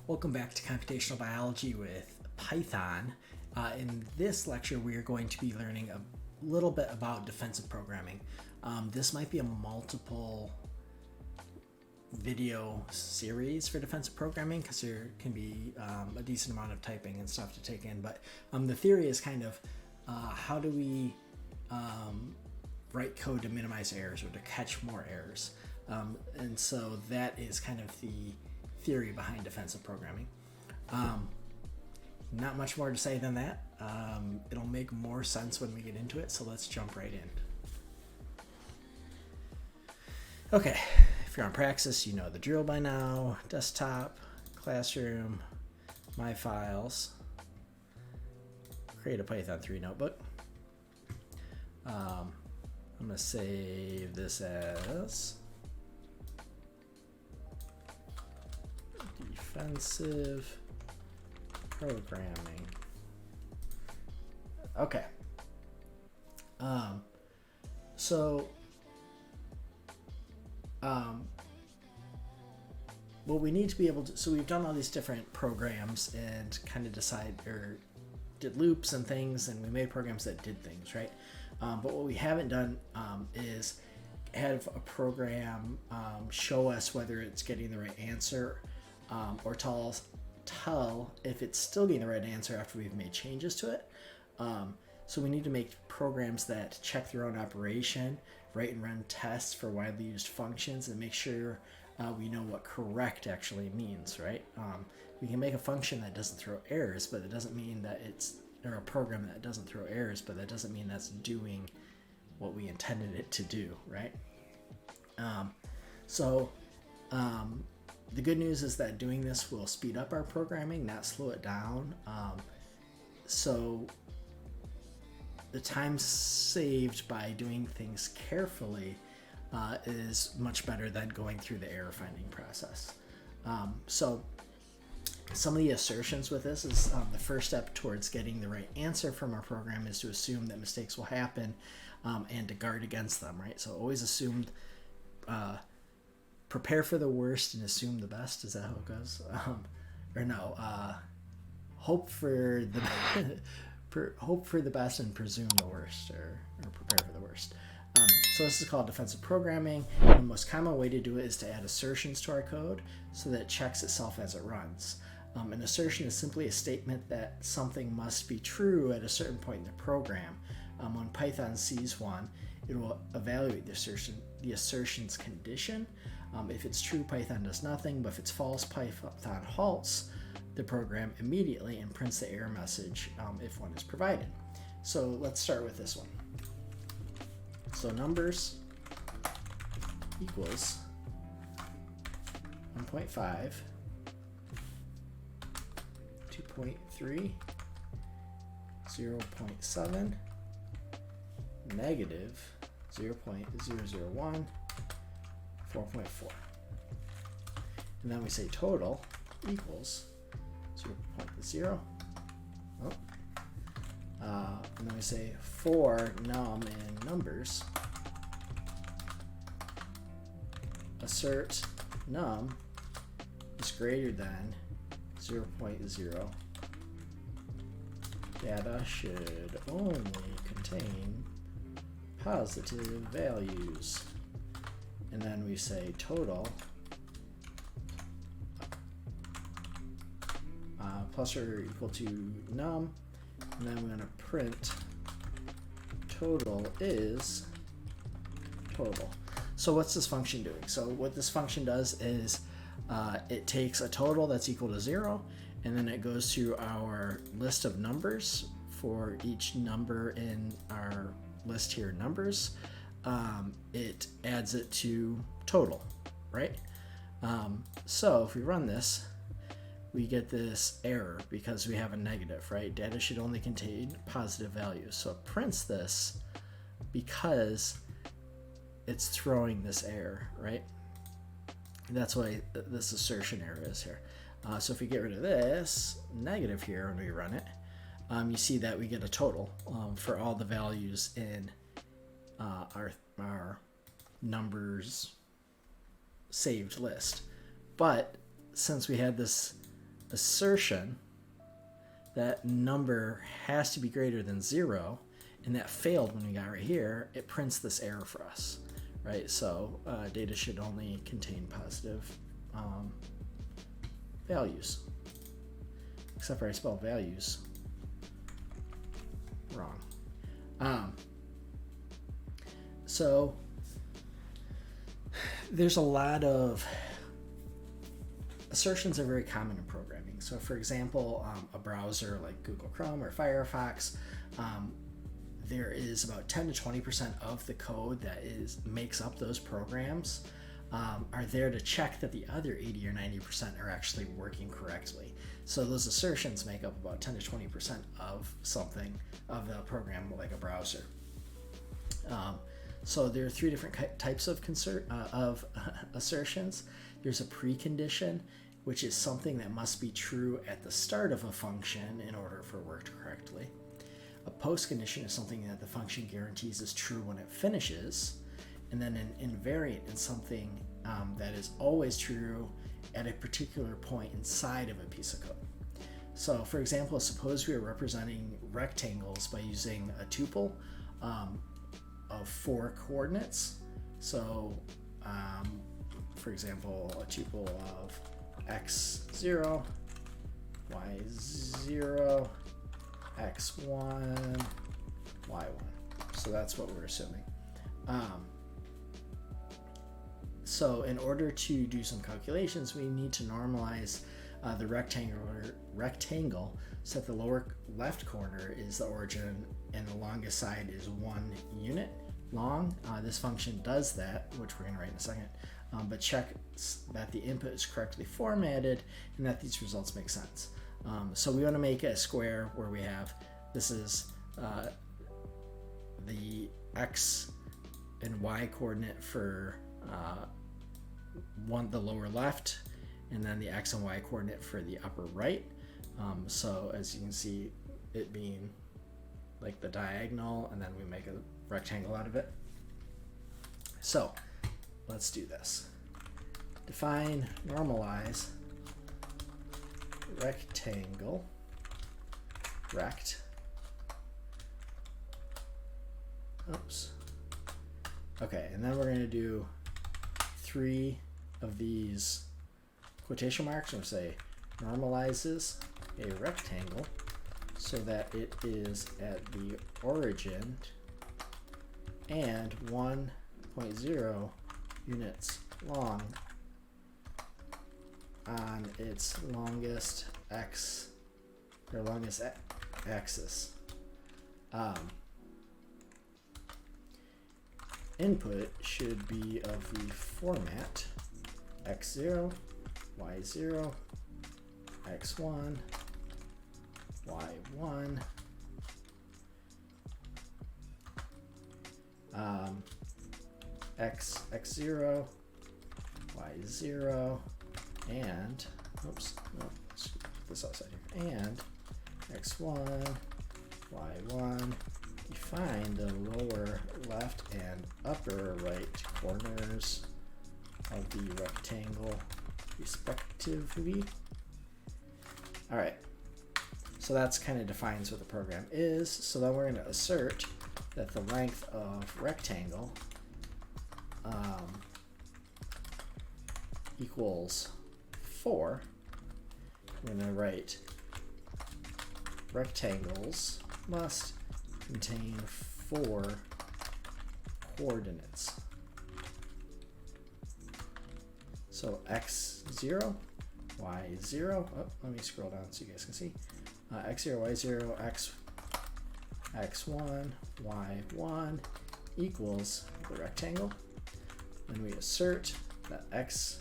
Welcome back to Computational Biology with Python. In this lecture, we are going to be learning a little bit about defensive programming. This might be a multiple video series for defensive programming because there can be a decent amount of typing and stuff to take in. But the theory is kind of how do we write code to minimize errors or to catch more errors. And so that is kind of the theory behind defensive programming. Not much more to say than that. It'll make more sense when we get into it, so let's jump right in. Okay, if you're on Praxis, you know the drill by now. Desktop, classroom, my files, create a Python 3 notebook. I'm going to save this as defensive programming. Okay. What we need to be able to, so we've done all these different programs and kind of did loops and things, and we made programs that did things, right? But what we haven't done is have a program show us whether it's getting the right answer or tell if it's still getting the right answer after we've made changes to it. So we need to make programs that check their own operation, write and run tests for widely used functions, and make sure we know what correct actually means, right? We can make a function that doesn't throw errors, but it doesn't mean that or a program that doesn't throw errors, but that doesn't mean that's doing what we intended it to do, right? The good news is that doing this will speed up our programming, not slow it down. So the time saved by doing things carefully is much better than going through the error finding process. So some of the assertions with this is the first step towards getting the right answer from our program is to assume that mistakes will happen and to guard against them, right? So always assume, prepare for the worst and assume the best. Is that how it goes? Hope for the best and presume the worst, or prepare for the worst. So this is called defensive programming. The most common way to do it is to add assertions to our code so that it checks itself as it runs. An assertion is simply a statement that something must be true at a certain point in the program. When Python sees one, it will evaluate the assertion's condition. If it's true, Python does nothing, but if it's false, Python halts the program immediately and prints the error message if one is provided. So let's start with this one. So numbers equals 1.5, 2.3, 0.7, negative 0.001, 4.4. And then we say total equals 0.0. And then we say for num in numbers, assert num is greater than 0.0. Data should only contain positive values. And then we say total plus or equal to num, and then we're going to print total is total. So what's this function doing? So what this function does is it takes a total that's equal to 0, and then it goes through our list of numbers for each number in our list here, numbers. It adds it to total, right? So if we run this, we get this error because we have a negative, right? Data should only contain positive values. So it prints this because it's throwing this error, right? And that's why this assertion error is here. So if we get rid of this negative here when we run it, you see that we get a total for all the values in our numbers saved list. But since we had this assertion that number has to be greater than 0, and that failed when we got right here, it prints this error for us, right? So data should only contain positive values. Except for I spelled values wrong. So there's a lot of assertions are very common in programming. So for example, a browser like Google Chrome or Firefox, there is about 10 to 20% of the code that makes up those programs are there to check that the other 80 or 90% are actually working correctly. So those assertions make up about 10 to 20% of something, of the program, like a browser. So there are three different types of assertions. There's a precondition, which is something that must be true at the start of a function in order for it to work correctly. A postcondition is something that the function guarantees is true when it finishes. And then an invariant is something that is always true at a particular point inside of a piece of code. So for example, suppose we are representing rectangles by using a tuple of 4 coordinates. So for example, a tuple of x0, y0, x1, y1. So that's what we're assuming. So in order to do some calculations, we need to normalize the rectangle so that the lower left corner is the origin and the longest side is 1 unit long. This function does that, which we're going to write in a second, but check that the input is correctly formatted and that these results make sense. So we want to make a square where we have, this is the x and y coordinate for the lower left, and then the x and y coordinate for the upper right. So as you can see, it being like the diagonal, and then we make a rectangle out of it. So let's do this. Define, normalize rectangle, rect. Oops. Okay, and then we're going to do 3 of these quotation marks. We'll say normalizes a rectangle so that it is at the origin and 1.0 units long on its longest axis. Input should be of the format x0, y0, x1, y1, x0, y0, and oops, no, let's put this outside here, and x1, y1. Define the lower left and upper right corners of the rectangle respectively. All right, so that's kind of defines what the program is. So then we're going to assert that the length of rectangle equals 4. We're going to write rectangles must contain 4 coordinates. So x0, y0, oh, let me scroll down so you guys can see. X0, y0, x1, y1 equals the rectangle. And we assert that x0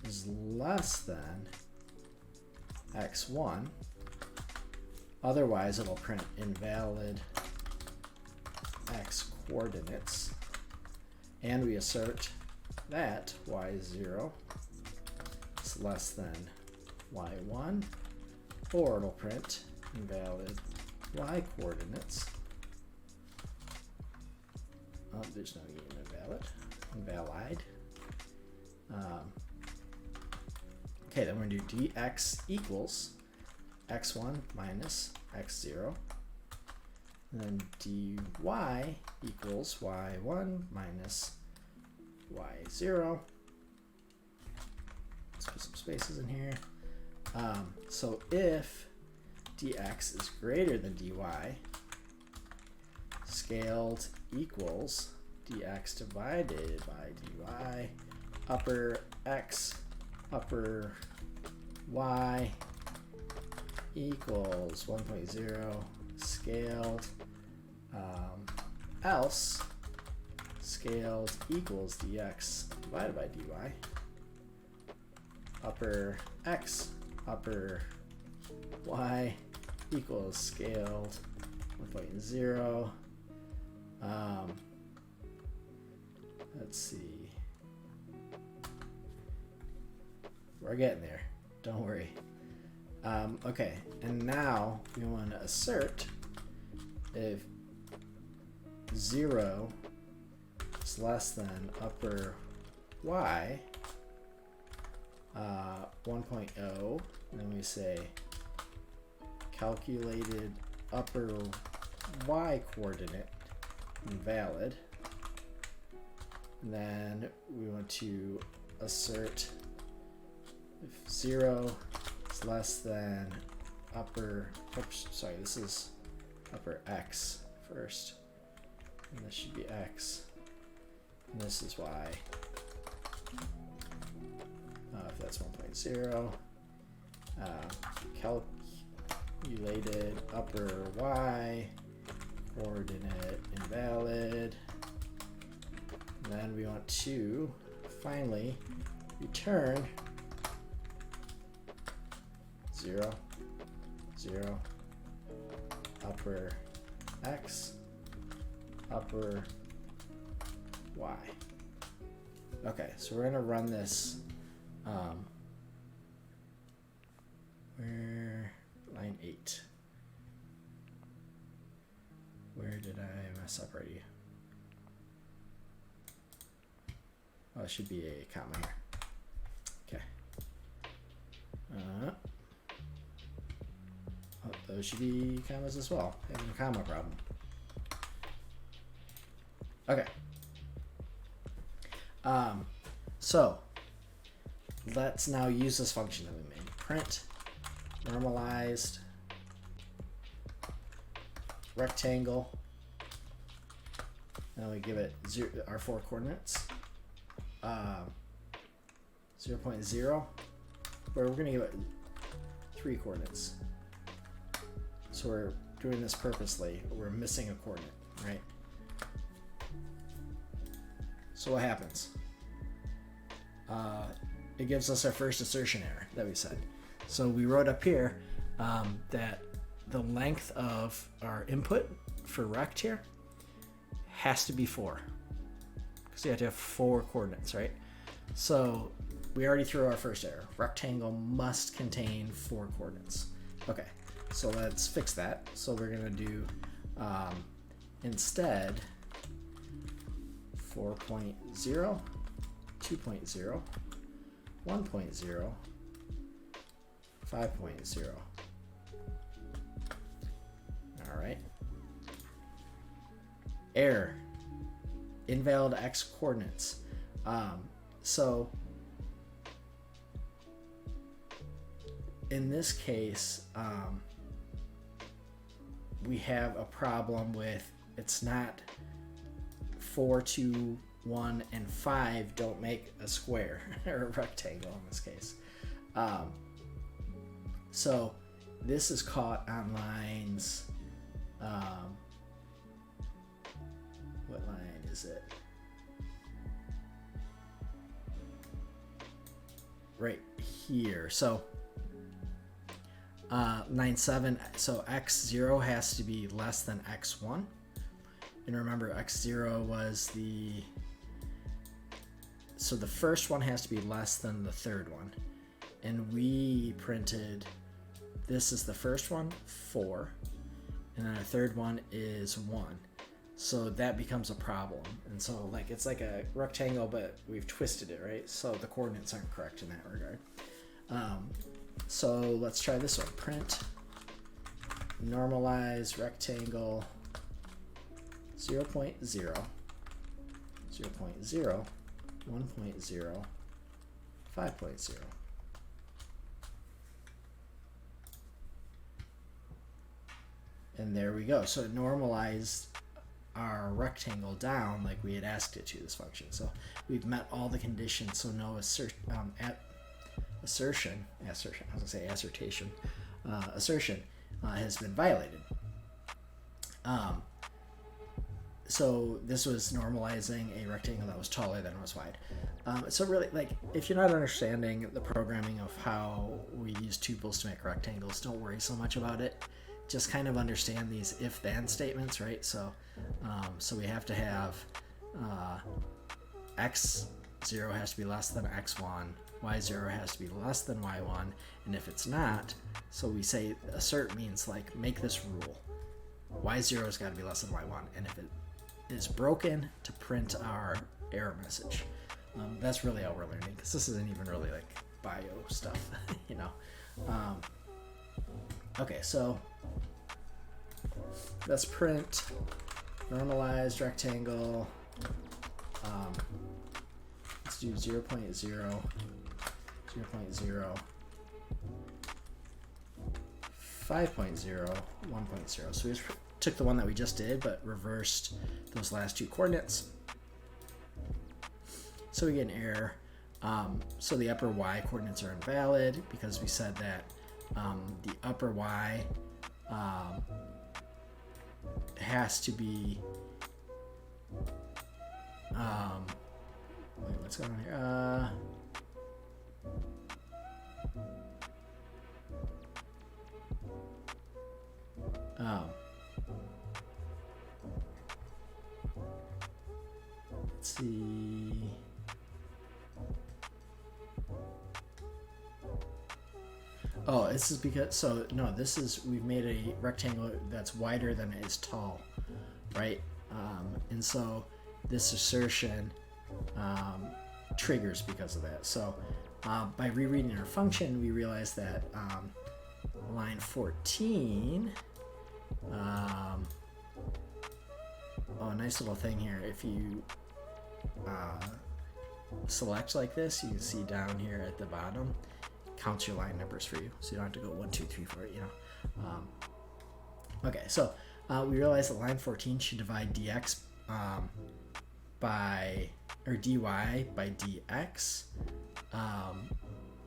is less than x1, otherwise it'll print invalid x coordinates, and we assert that y0 is less than y1, or it'll print invalid y coordinates. Oh, there's no invalid. Okay, then we're going to do dx equals x1 minus x0. And then dy equals y1 minus y0. Let's put some spaces in here. So if dx is greater than dy, scaled equals dx divided by dy, upper x, upper y equals 1.0 scaled, else scaled equals dx divided by dy, upper x, upper y equals scaled 1.0. Let's see. We're getting there. Don't worry. Okay, and now we want to assert if 0 is less than upper y 1.0, then we say calculated upper y coordinate invalid. And then we want to assert if 0 is less than upper, oops, sorry, this is upper x first, and this should be x, and this is y. If that's 1.0, calculated upper y coordinate invalid. And then we want to finally return 0, 0, upper x, upper y. Okay, so we're going to run this. Where line 8? Where did I mess up right here? Oh, it should be a comma here. Okay. Oh, those should be commas as well. Having a comma problem. Okay. So let's now use this function that we made. Print normalized rectangle. Now we give it our 4 coordinates. 0.0, but we're going to give it 3 coordinates. So we're doing this purposely. We're missing a coordinate, right? So what happens? It gives us our first assertion error that we said. So we wrote up here that the length of our input for rect here has to be 4. Because you have to have 4 coordinates, right? So we already threw our first error. Rectangle must contain 4 coordinates. Okay, so let's fix that. So we're going to do instead 4.0, 2.0, 1.0, 5.0. All right. Error. Invalid x coordinates. So in this case, we have a problem with it's not 4, 2, 1, and 5 don't make a square or a rectangle in this case. So this is caught on lines. What line is it? Right here. So line 7. So x0 has to be less than x1. And remember, x0 was so the first one has to be less than the third one. And we printed, this is the first one, 4. And then our third one is 1. So that becomes a problem. And so like it's like a rectangle, but we've twisted it, right? So the coordinates aren't correct in that regard. So let's try this one. Print normalize rectangle 0, 0.0, 0, 0.0, 1.0, 5.0. And there we go. So it normalized our rectangle down like we had asked it to, this function. So we've met all the conditions, so no assertion has been violated. So this was normalizing a rectangle that was taller than it was wide. So really, like, if you're not understanding the programming of how we use tuples to make rectangles, don't worry so much about it. Just kind of understand these if-then statements, right? So, so we have to have x0 has to be less than x1, y0 has to be less than y1, and if it's not, so we say assert means like make this rule. Y0 has got to be less than y1, and if it is broken, to print our error message. That's really all we're learning, because this isn't even really like bio stuff, you know. Okay, so let's print normalized rectangle. Let's do 0, 0.0, 0, 0.0, 5.0, 1.0. So we just took the one that we just did, but reversed those last two coordinates. So we get an error. So the upper y coordinates are invalid because we said that the upper y has to be wait, what's going on here? Let's see. Oh, this is because, so no, this is, we've made a rectangle that's wider than it is tall, right? And so this assertion triggers because of that. So by rereading our function, we realize that line 14, oh, nice little thing here. If you select like this, you can see down here at the bottom, counts your line numbers for you, so you don't have to go 1, 2, 3, 4, you know. Okay, so we realize that line 14 should divide dx by, or dy by dx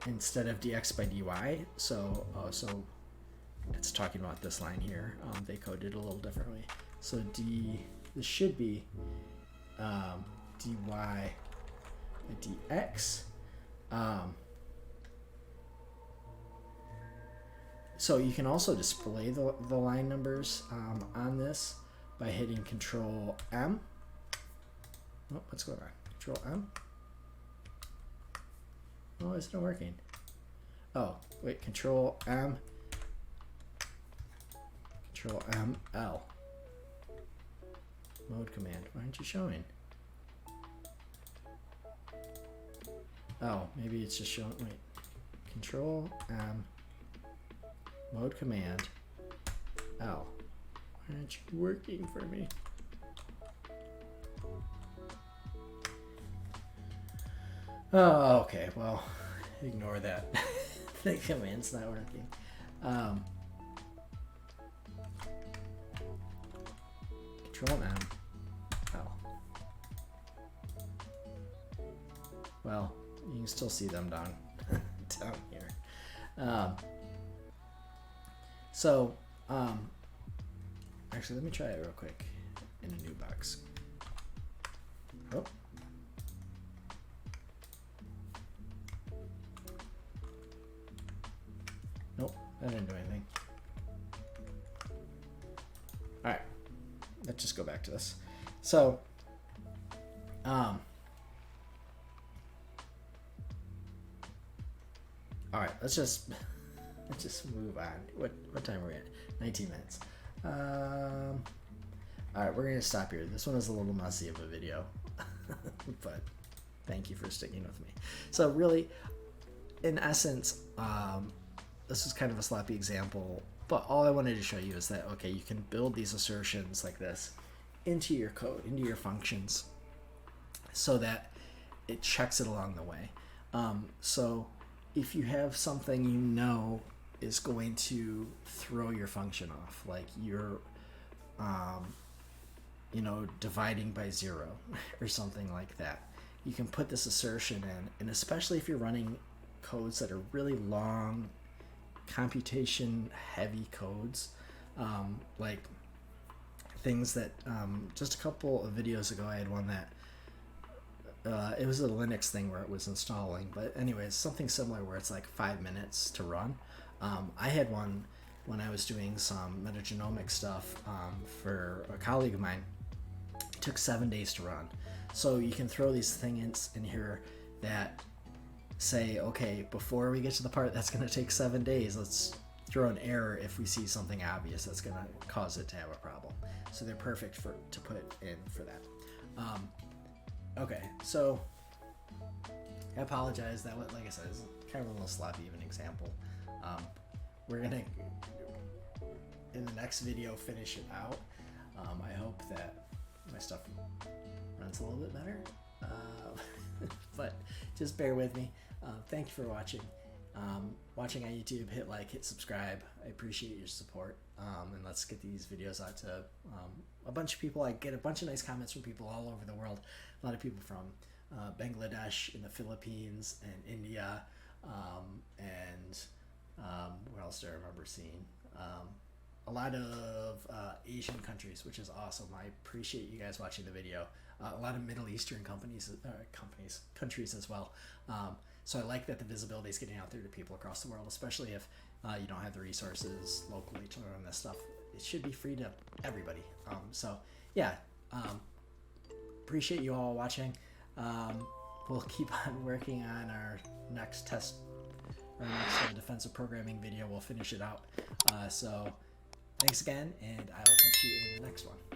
instead of dx by dy. So so it's talking about this line here. They coded it a little differently. So this should be dy by dx. So you can also display the line numbers on this by hitting Control M. Oh, what's going on? Control M. Oh, it's not working. Oh, wait, Control M. Control M L. Mode command. Why aren't you showing? Oh, maybe it's just showing. Wait. Control M. Mode command L. Why aren't you working for me? Oh, okay. Well, ignore that. The command's not working. Control M L. Well, you can still see them down here. So, actually, let me try it real quick in a new box. Oh. Nope, that didn't do anything. All right, let's just go back to this. So, all right, let's just move on. What time are we at? 19 minutes. All right, we're going to stop here. This one is a little messy of a video, but thank you for sticking with me. So really, in essence, this is kind of a sloppy example, but all I wanted to show you is that, okay, you can build these assertions like this into your code, into your functions, so that it checks it along the way. So if you have something you know is going to throw your function off, like you're you know, dividing by 0 or something like that, you can put this assertion in. And especially if you're running codes that are really long, computation heavy codes, like things that just a couple of videos ago I had one that it was a Linux thing where it was installing, but anyways, something similar where it's like 5 minutes to run. I had one when I was doing some metagenomic stuff for a colleague of mine. It took 7 days to run. So you can throw these things in here that say, okay, before we get to the part that's going to take 7 days, let's throw an error if we see something obvious that's going to cause it to have a problem. So they're perfect to put in for that. Okay, so I apologize. That was, like I said, is kind of a little sloppy of an example. We're gonna, in the next video, finish it out. I hope that my stuff runs a little bit better, but just bear with me. Thank you for watching. Watching on YouTube, hit like, hit subscribe. I appreciate your support, and let's get these videos out to a bunch of people. I get a bunch of nice comments from people all over the world. A lot of people from Bangladesh, in the Philippines, and India, and where else do I remember seeing? A lot of Asian countries, which is awesome. I appreciate you guys watching the video. A lot of Middle Eastern countries as well. So I like that the visibility is getting out there to people across the world, especially if you don't have the resources locally to learn this stuff. It should be free to everybody. So yeah, appreciate you all watching. We'll keep on working on our next test, our next defensive programming video. We'll finish it out. So thanks again, and I will catch you in the next one.